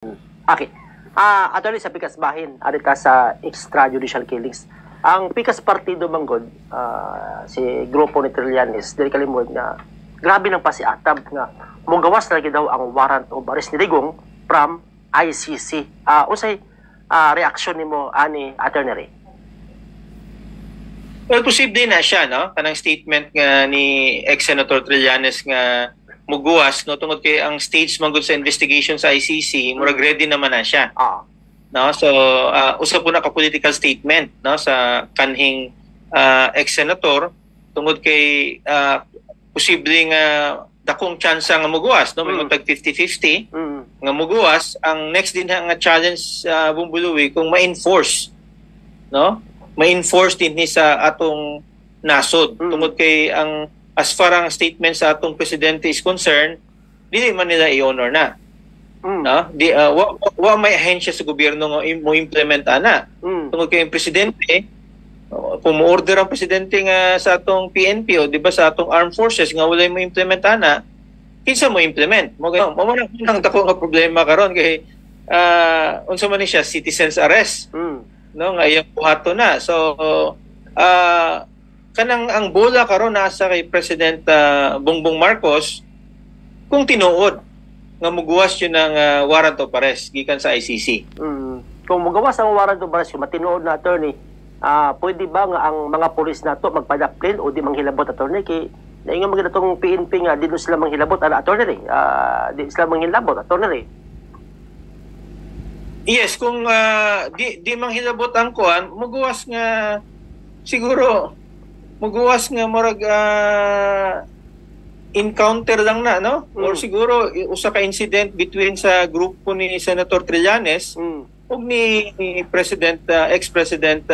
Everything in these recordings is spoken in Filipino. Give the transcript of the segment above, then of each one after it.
Okay. Attorney sa pikas bahin, arita sa extrajudicial killings. Ang pikas partido manggod, si grupo ni Trillanes, dili kalimod nga grabe ng pasiatab nga mugawas lagi daw ang warrant of arrest ni Digong from ICC. Usay reaksyon nimo ani Attorney Ray? Well, posible na siya, no? Kanang statement nga ni ex-Senator Trillanes nga muguwas, no? Tungod kay ang stage manggod sa investigation sa ICC, murag ready naman na siya. No? So, usa po na ka-political statement, no? Sa kanhing ex-Senator, tungod kay posibleng dakong chance nga muguwas, no? May magtag 50-50 nga muguwas. Ang next din nga challenge sa Bumbuluwi kung ma-enforce, no? Ma-enforce din ni sa atong nasod. Tungod kay ang as far ang statement sa atong presidente is concerned, dili man nila i-honor na. No? Wa may ahensya sa gobyerno nga mo implement ana. Tungod kay ang presidente, kung mo-order ang presidente nga sa atong PNP o di ba sa atong armed forces nga walay mo implement ana, kinsa mo implement? Mo nang dako nga problema karon kay unsa man ni siya citizens arrest. No, nga iyang buhato na. So kanang ang bola karon nasa kay President Bongbong Marcos kung tinuod nga muguwas yun ng warrant of arrest gikan sa ICC. Kung mugawas ang warrant of arrest kung matinuod na attorney, pwede ba nga ang mga pulis nato magpadaplin o di manghilabot attorney kay naingon mga datong PNP nga di sila manghilabot attorney di sila manghilabot attorney. Yes, kung di manghilabot ang kuan, muguwas nga siguro muguwas nga murag encounter lang na, no? Or siguro usa ka incident between sa grupo ni Senator Trillanes ug ni President ex-President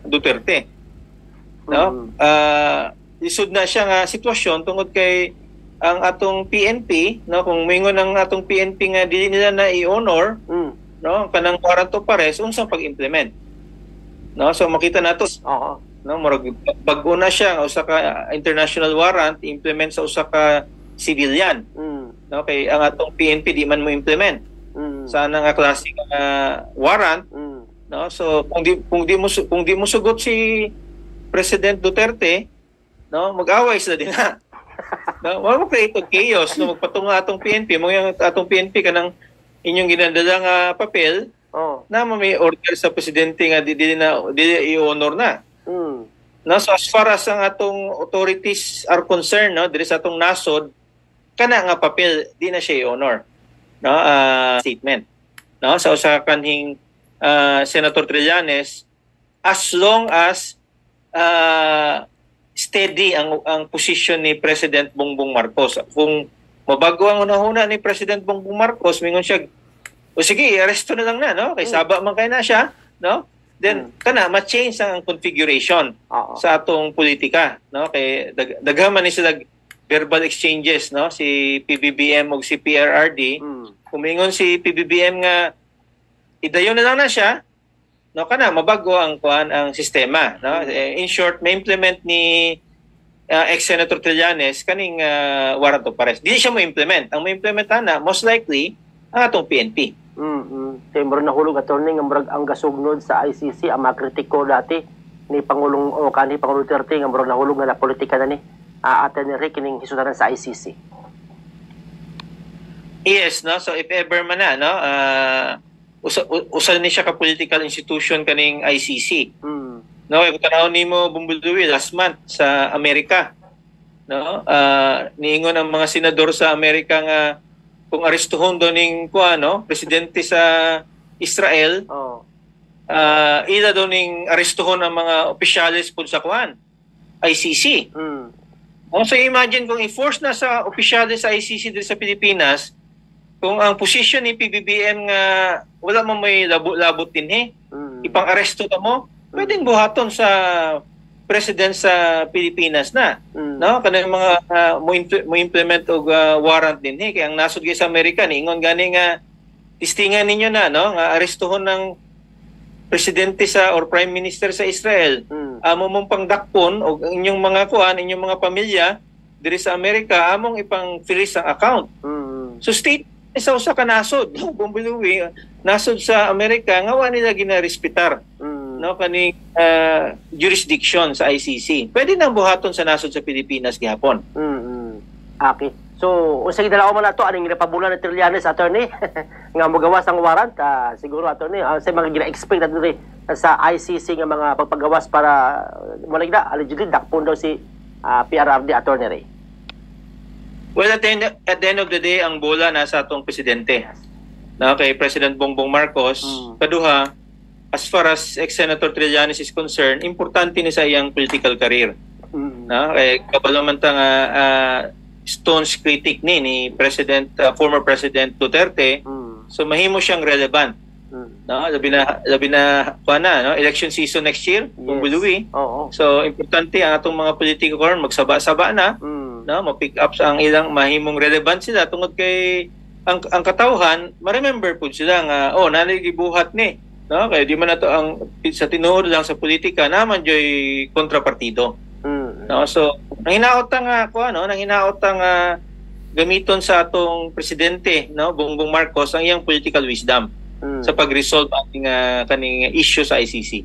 Duterte. No? Isud na siya nga sitwasyon tungod kay ang atong PNP, no, kung moingon ang atong PNP nga dili nila na i-honor, no, kanang warrant of arrest unsang pag-implement. No, so makita nato no, murag bag-o na siya usa ka international warrant implement sa usa ka civilian. No, kay ang atong PNP di man mo implement. Sana nga klase warrant. No, so kung di mo sugot si President Duterte, no, mag-away sila din ha. No, mo create chaos, no, magpatunga atong PNP, mo yung atong PNP kanang inyong ginadala nga papel na may order sa presidente nga dili i-honor na. No, so as far as ang atong authorities are concerned, no, diri sa atong nasod kana nga papel di na siya i-honor, no, statement, no, sa usa kanhing Senator Trillanes as long as steady ang position ni President Bongbong Marcos. Kung mabago ang unahuna ni President Bongbong Marcos, mingon siya, o sige, i-arresto na lang na, no? Kay saba man kay na siya, no? Then, kana, ma-change ang configuration sa atong politika, no? Kay daghaman ni sila verbal exchanges, no? Si PBBM ug si PRRD, kumingon si PBBM nga, idayon na lang na siya, no? Kana, mabago ang sistema, no? In short, may implement ni ex-Senator Trillanes kaning warrant of arrest. Dili siya mo implement. Ang ma-implement na most likely ang atong PNP. Kay murag nahulog attorney nga murag ang gasugnod sa ICC ang makritiko dati ni Pangulong Pangulong Duterte nga murag nahulog nga na politika na ni Attorney Ray kining hisudanan sa ICC. Yes, no. So if ever man na, no, usa ni siya ka political institution kaning ICC. No, kung tanawon nimo Bumbuluwi last month sa Amerika, no, niingon ang mga senador sa Amerika nga kung arestuhon do ning presidente sa Israel, ila do ning arestuhon ang mga opisyalis pud sa ICC. So imagine kung i-force na sa opisyalis sa ICC dito sa Pilipinas, kung ang position ni PBBM nga wala man may labot din ipang-aresto ta mo, pwedeng buhaton sa president sa Pilipinas na, no, kanang mga mo implement og warrant din kay ang nasod sa Amerika niingon gani nga tistingan ninyo na, no, nga arestuhon ng presidente sa or prime minister sa Israel. Amo mong pangdakpon og inyong mga inyong mga pamilya diri sa Amerika among ipang freeze ang account. So state sa usa ka nasod, no, bumbiluwi, nasod sa Amerika nga wa nila ginarespetar no kaning jurisdiction sa ICC. Pwede nang buhaton sa nasod sa Pilipinas gihapon. Okay. So, unsa gidala mo na to aning ginapabulan ni Trillanes, attorney nga mogawas ang warrant, siguro attorney sa mga gina-expect natin rin sa ICC nga mga pagpagawas para mo na allegedly dakpon daw si PRRD, attorney Ray. Well, at the end of the day, ang bola nasa atong presidente. Na kay President Bongbong Marcos, kaduha, as far as ex-Senator Trillanes is concerned, importante ni sa iyang political career. Na kay kabalo man ta nga staunch critic ni former President Duterte, so mahimo siyang relevant. No, labi na no, election season next year, kung buluwi. So importante ang atong mga politiko karon magsaba-saba na, no, ma-pick up ang ilang mahimong relevant sila tungod kay ang katawhan, ma-remember pud sila nga nanay gibuhat ni, no, kay di man nato ang sa tinuod lang sa politika naman joy kontrapartido. No, so nanginaot nga nanginaot nga gamiton sa atong presidente, no, Bongbong Marcos ang iyang political wisdom sa pag-resolve ang kaning issue sa ICC.